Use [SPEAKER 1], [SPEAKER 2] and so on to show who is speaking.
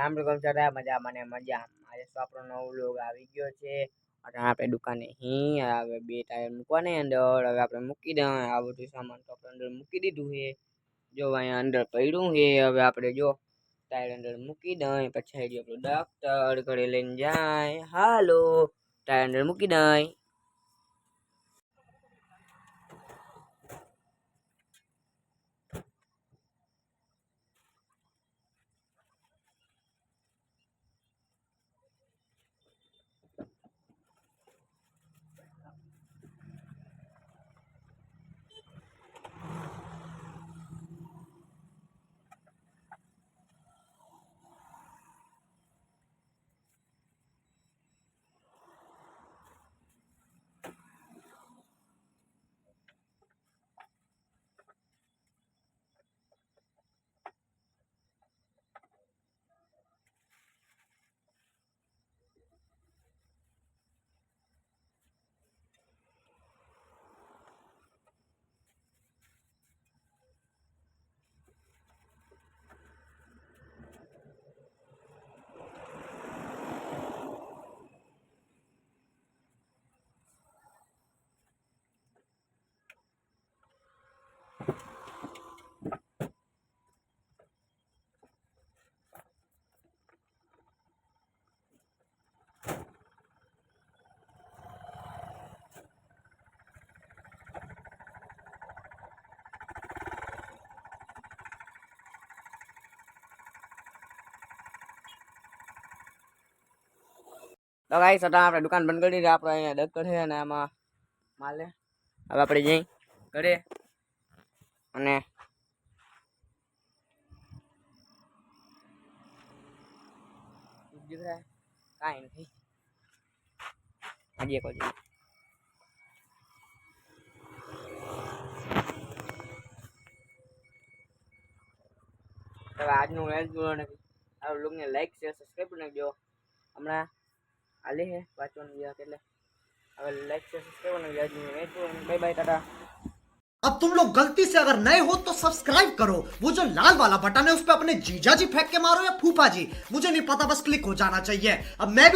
[SPEAKER 1] રામ રામ ચડા મજા મને મજા આજે તો આપણો નવો લોગ આવી ગયો છે અને આપણે દુકાને હવે બે ટાયર મૂકવાને અંદર હવે આપણે મૂકી દે આ બધું સામાન તો આપણે અંદર મૂકી દીધું છે જો અહીંયા અંદર પડ્યું છે હવે આપણે જો ટાયર અંદર મૂકી દે પછી આપણું ડોક્ટર ઘરે લઈને જાય હાલો ટાયર અંદર મૂકી દે તો ગાઈસ आता આપણે દુકાન બંધ કરી દીધી આપણે અહીંયા ડક છે અને આમાં માલ હવે આપણે જઈ ઘરે અને दिख रहा है काई नहीं आगे को जी तो आज नो लाइक जो ने आप लोग ने लाइक शेयर सब्सक्राइब कर दो हमरा आले है वाचन दिया એટલે હવે लाइक शेयर सब्सक्राइब कर दो बाय बाय टाटा।
[SPEAKER 2] अब तुम लोग गलती से अगर नए हो तो सब्सक्राइब करो, वो जो लाल वाला बटन है उस पे अपने जीजा जी फेंक के मारो या फूफा जी, मुझे नहीं पता, बस क्लिक हो जाना चाहिए। अब मैं भी